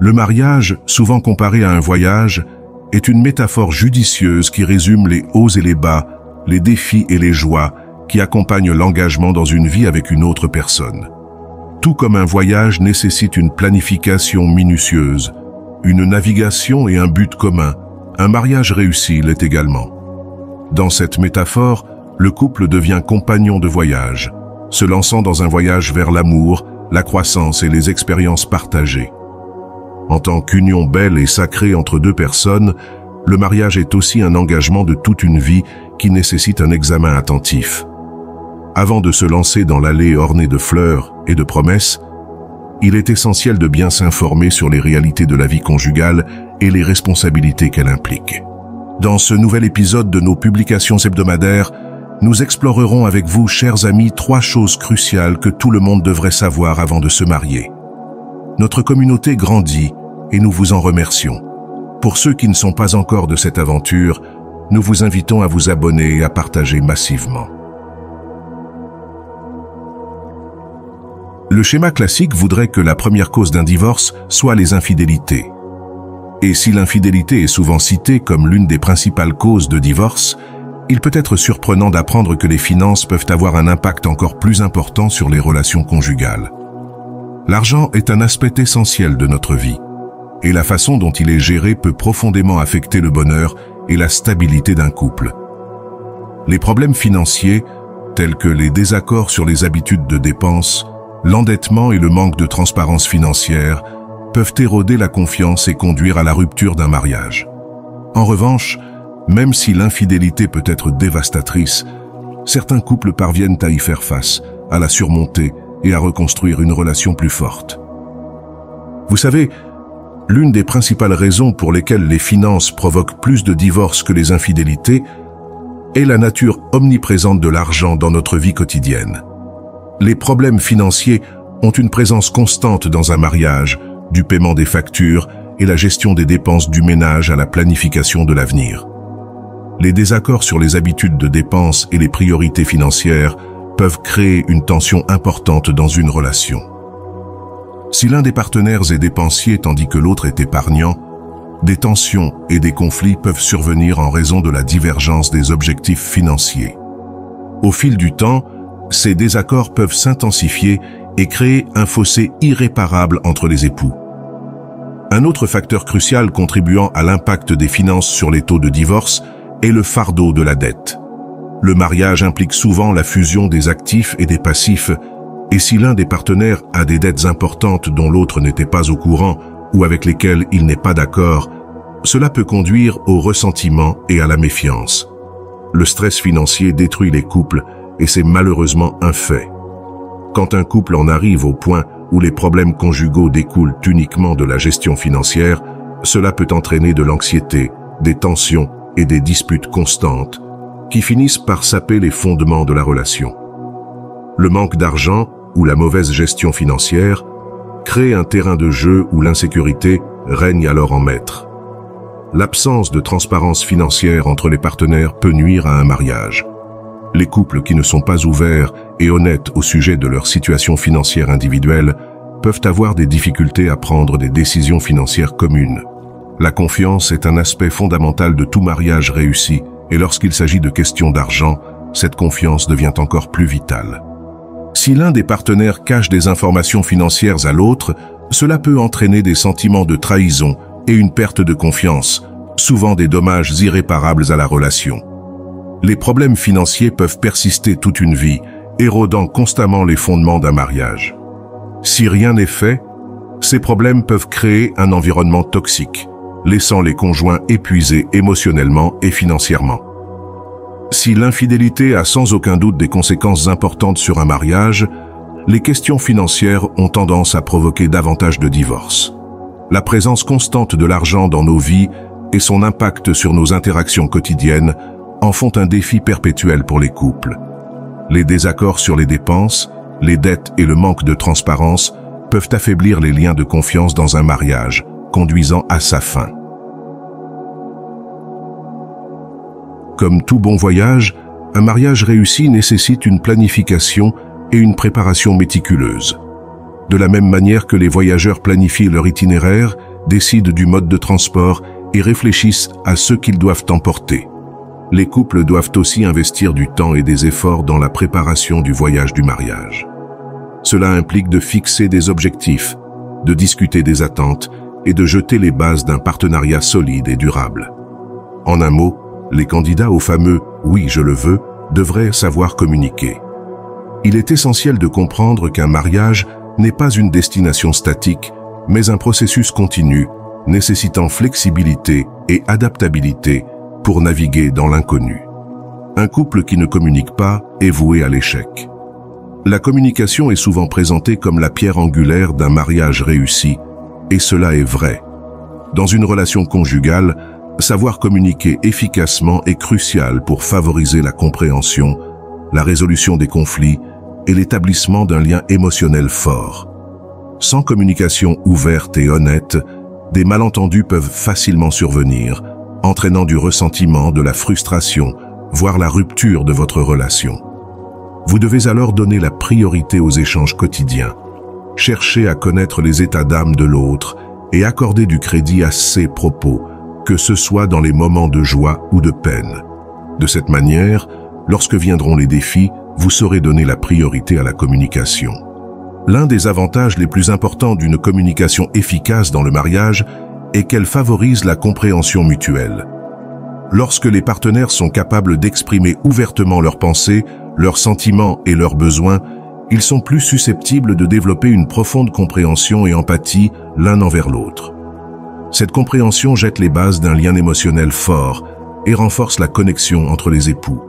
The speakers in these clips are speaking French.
Le mariage, souvent comparé à un voyage, est une métaphore judicieuse qui résume les hauts et les bas, les défis et les joies qui accompagnent l'engagement dans une vie avec une autre personne. Tout comme un voyage nécessite une planification minutieuse, une navigation et un but commun, un mariage réussi l'est également. Dans cette métaphore, le couple devient compagnon de voyage, se lançant dans un voyage vers l'amour, la croissance et les expériences partagées. En tant qu'union belle et sacrée entre deux personnes, le mariage est aussi un engagement de toute une vie qui nécessite un examen attentif. Avant de se lancer dans l'allée ornée de fleurs et de promesses, il est essentiel de bien s'informer sur les réalités de la vie conjugale et les responsabilités qu'elle implique. Dans ce nouvel épisode de nos publications hebdomadaires, nous explorerons avec vous, chers amis, 3 choses cruciales que tout le monde devrait savoir avant de se marier. Notre communauté grandit et nous vous en remercions. Pour ceux qui ne sont pas encore de cette aventure, nous vous invitons à vous abonner et à partager massivement. Le schéma classique voudrait que la première cause d'un divorce soit les infidélités. Et si l'infidélité est souvent citée comme l'une des principales causes de divorce, il peut être surprenant d'apprendre que les finances peuvent avoir un impact encore plus important sur les relations conjugales. L'argent est un aspect essentiel de notre vie, et la façon dont il est géré peut profondément affecter le bonheur et la stabilité d'un couple. Les problèmes financiers, tels que les désaccords sur les habitudes de dépenses, l'endettement et le manque de transparence financière, peuvent éroder la confiance et conduire à la rupture d'un mariage. En revanche, même si l'infidélité peut être dévastatrice, certains couples parviennent à y faire face, à la surmonter et à reconstruire une relation plus forte. Vous savez, l'une des principales raisons pour lesquelles les finances provoquent plus de divorces que les infidélités est la nature omniprésente de l'argent dans notre vie quotidienne. Les problèmes financiers ont une présence constante dans un mariage, du paiement des factures et la gestion des dépenses du ménage à la planification de l'avenir. Les désaccords sur les habitudes de dépenses et les priorités financières peuvent créer une tension importante dans une relation. Si l'un des partenaires est dépensier tandis que l'autre est épargnant, des tensions et des conflits peuvent survenir en raison de la divergence des objectifs financiers. Au fil du temps, ces désaccords peuvent s'intensifier et créer un fossé irréparable entre les époux. Un autre facteur crucial contribuant à l'impact des finances sur les taux de divorce est le fardeau de la dette. Le mariage implique souvent la fusion des actifs et des passifs, et si l'un des partenaires a des dettes importantes dont l'autre n'était pas au courant ou avec lesquelles il n'est pas d'accord, cela peut conduire au ressentiment et à la méfiance. Le stress financier détruit les couples et c'est malheureusement un fait. Quand un couple en arrive au point où les problèmes conjugaux découlent uniquement de la gestion financière, cela peut entraîner de l'anxiété, des tensions et des disputes constantes qui finissent par saper les fondements de la relation. Le manque d'argent ou la mauvaise gestion financière crée un terrain de jeu où l'insécurité règne alors en maître. L'absence de transparence financière entre les partenaires peut nuire à un mariage. Les couples qui ne sont pas ouverts et honnêtes au sujet de leur situation financière individuelle peuvent avoir des difficultés à prendre des décisions financières communes. La confiance est un aspect fondamental de tout mariage réussi, et lorsqu'il s'agit de questions d'argent, cette confiance devient encore plus vitale. Si l'un des partenaires cache des informations financières à l'autre, cela peut entraîner des sentiments de trahison et une perte de confiance, souvent des dommages irréparables à la relation. Les problèmes financiers peuvent persister toute une vie, érodant constamment les fondements d'un mariage. Si rien n'est fait, ces problèmes peuvent créer un environnement toxique, laissant les conjoints épuisés émotionnellement et financièrement. Si l'infidélité a sans aucun doute des conséquences importantes sur un mariage, les questions financières ont tendance à provoquer davantage de divorces. La présence constante de l'argent dans nos vies et son impact sur nos interactions quotidiennes en font un défi perpétuel pour les couples. Les désaccords sur les dépenses, les dettes et le manque de transparence peuvent affaiblir les liens de confiance dans un mariage, conduisant à sa fin. Comme tout bon voyage, un mariage réussi nécessite une planification et une préparation méticuleuse. De la même manière que les voyageurs planifient leur itinéraire, décident du mode de transport et réfléchissent à ce qu'ils doivent emporter. Les couples doivent aussi investir du temps et des efforts dans la préparation du voyage du mariage. Cela implique de fixer des objectifs, de discuter des attentes et de jeter les bases d'un partenariat solide et durable. En un mot, les candidats au fameux « oui, je le veux » devraient savoir communiquer. Il est essentiel de comprendre qu'un mariage n'est pas une destination statique, mais un processus continu, nécessitant flexibilité et adaptabilité pour naviguer dans l'inconnu. Un couple qui ne communique pas est voué à l'échec. La communication est souvent présentée comme la pierre angulaire d'un mariage réussi, et cela est vrai. Dans une relation conjugale, savoir communiquer efficacement est crucial pour favoriser la compréhension, la résolution des conflits et l'établissement d'un lien émotionnel fort. Sans communication ouverte et honnête, des malentendus peuvent facilement survenir, entraînant du ressentiment, de la frustration, voire la rupture de votre relation. Vous devez alors donner la priorité aux échanges quotidiens, chercher à connaître les états d'âme de l'autre et accorder du crédit à ses propos, que ce soit dans les moments de joie ou de peine. De cette manière, lorsque viendront les défis, vous saurez donner la priorité à la communication. L'un des avantages les plus importants d'une communication efficace dans le mariage est qu'elle favorise la compréhension mutuelle. Lorsque les partenaires sont capables d'exprimer ouvertement leurs pensées, leurs sentiments et leurs besoins, ils sont plus susceptibles de développer une profonde compréhension et empathie l'un envers l'autre. Cette compréhension jette les bases d'un lien émotionnel fort et renforce la connexion entre les époux.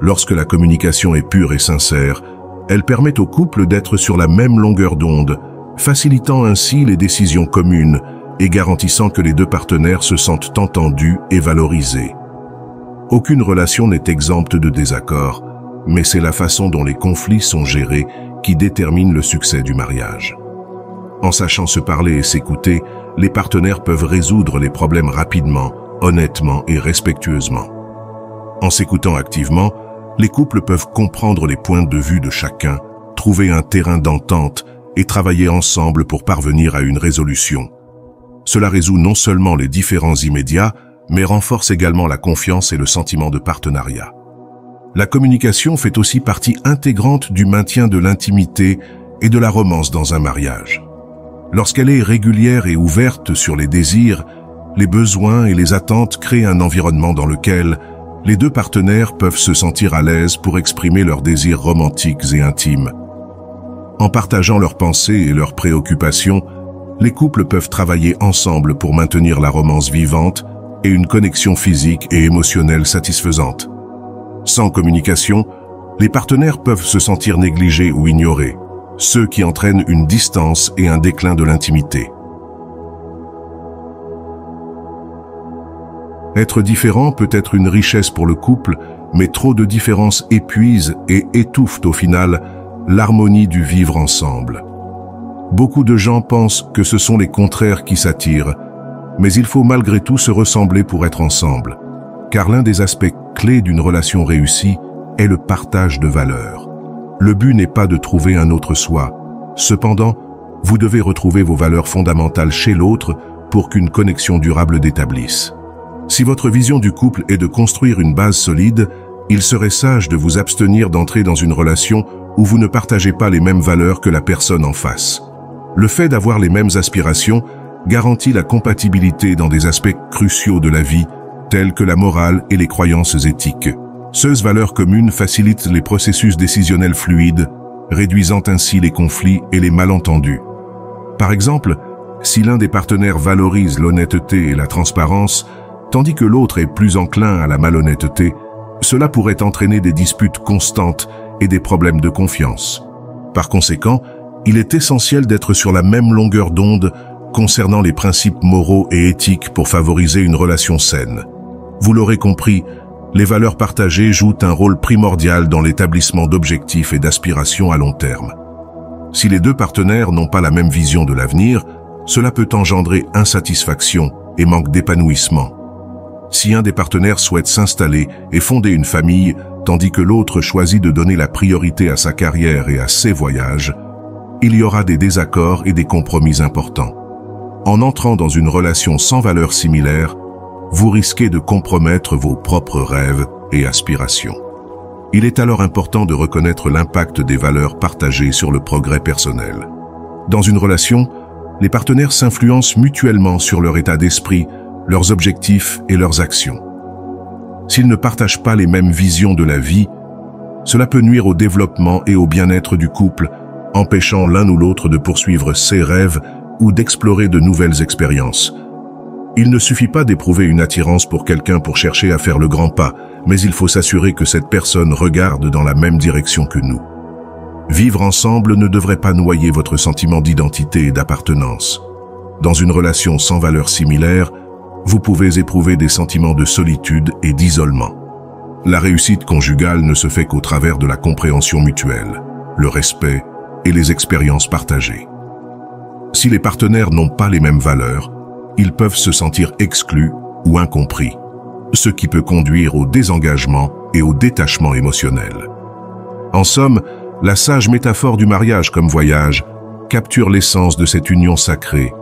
Lorsque la communication est pure et sincère, elle permet au couple d'être sur la même longueur d'onde, facilitant ainsi les décisions communes et garantissant que les deux partenaires se sentent entendus et valorisés. Aucune relation n'est exempte de désaccords, mais c'est la façon dont les conflits sont gérés qui détermine le succès du mariage. En sachant se parler et s'écouter, les partenaires peuvent résoudre les problèmes rapidement, honnêtement et respectueusement. En s'écoutant activement, les couples peuvent comprendre les points de vue de chacun, trouver un terrain d'entente et travailler ensemble pour parvenir à une résolution. Cela résout non seulement les différends immédiats, mais renforce également la confiance et le sentiment de partenariat. La communication fait aussi partie intégrante du maintien de l'intimité et de la romance dans un mariage. Lorsqu'elle est régulière et ouverte sur les désirs, les besoins et les attentes créent un environnement dans lequel les deux partenaires peuvent se sentir à l'aise pour exprimer leurs désirs romantiques et intimes. En partageant leurs pensées et leurs préoccupations, les couples peuvent travailler ensemble pour maintenir la romance vivante et une connexion physique et émotionnelle satisfaisante. Sans communication, les partenaires peuvent se sentir négligés ou ignorés, ce qui entraîne une distance et un déclin de l'intimité. Être différent peut être une richesse pour le couple, mais trop de différences épuisent et étouffent au final l'harmonie du vivre ensemble. Beaucoup de gens pensent que ce sont les contraires qui s'attirent, mais il faut malgré tout se ressembler pour être ensemble, car l'un des aspects clés d'une relation réussie est le partage de valeurs. Le but n'est pas de trouver un autre soi. Cependant, vous devez retrouver vos valeurs fondamentales chez l'autre pour qu'une connexion durable s'établisse. Si votre vision du couple est de construire une base solide, il serait sage de vous abstenir d'entrer dans une relation où vous ne partagez pas les mêmes valeurs que la personne en face. Le fait d'avoir les mêmes aspirations garantit la compatibilité dans des aspects cruciaux de la vie, tels que la morale et les croyances éthiques. Ces valeurs communes facilitent les processus décisionnels fluides, réduisant ainsi les conflits et les malentendus. Par exemple, si l'un des partenaires valorise l'honnêteté et la transparence, tandis que l'autre est plus enclin à la malhonnêteté, cela pourrait entraîner des disputes constantes et des problèmes de confiance. Par conséquent, il est essentiel d'être sur la même longueur d'onde concernant les principes moraux et éthiques pour favoriser une relation saine. Vous l'aurez compris, les valeurs partagées jouent un rôle primordial dans l'établissement d'objectifs et d'aspirations à long terme. Si les deux partenaires n'ont pas la même vision de l'avenir, cela peut engendrer insatisfaction et manque d'épanouissement. Si un des partenaires souhaite s'installer et fonder une famille, tandis que l'autre choisit de donner la priorité à sa carrière et à ses voyages, il y aura des désaccords et des compromis importants. En entrant dans une relation sans valeurs similaires, vous risquez de compromettre vos propres rêves et aspirations. Il est alors important de reconnaître l'impact des valeurs partagées sur le progrès personnel. Dans une relation, les partenaires s'influencent mutuellement sur leur état d'esprit, leurs objectifs et leurs actions. S'ils ne partagent pas les mêmes visions de la vie, cela peut nuire au développement et au bien-être du couple, empêchant l'un ou l'autre de poursuivre ses rêves ou d'explorer de nouvelles expériences. Il ne suffit pas d'éprouver une attirance pour quelqu'un pour chercher à faire le grand pas, mais il faut s'assurer que cette personne regarde dans la même direction que nous. Vivre ensemble ne devrait pas noyer votre sentiment d'identité et d'appartenance. Dans une relation sans valeurs similaires, vous pouvez éprouver des sentiments de solitude et d'isolement. La réussite conjugale ne se fait qu'au travers de la compréhension mutuelle, le respect et les expériences partagées. Si les partenaires n'ont pas les mêmes valeurs, ils peuvent se sentir exclus ou incompris, ce qui peut conduire au désengagement et au détachement émotionnel. En somme, la sage métaphore du mariage comme voyage capture l'essence de cette union sacrée.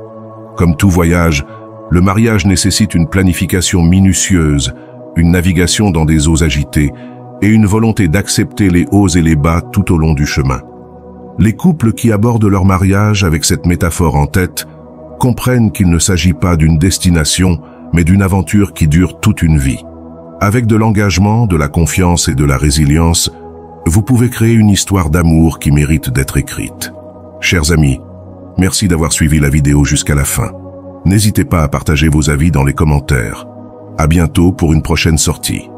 Comme tout voyage, le mariage nécessite une planification minutieuse, une navigation dans des eaux agitées et une volonté d'accepter les hauts et les bas tout au long du chemin. Les couples qui abordent leur mariage avec cette métaphore en tête comprennent qu'il ne s'agit pas d'une destination, mais d'une aventure qui dure toute une vie. Avec de l'engagement, de la confiance et de la résilience, vous pouvez créer une histoire d'amour qui mérite d'être écrite. Chers amis, merci d'avoir suivi la vidéo jusqu'à la fin. N'hésitez pas à partager vos avis dans les commentaires. À bientôt pour une prochaine sortie.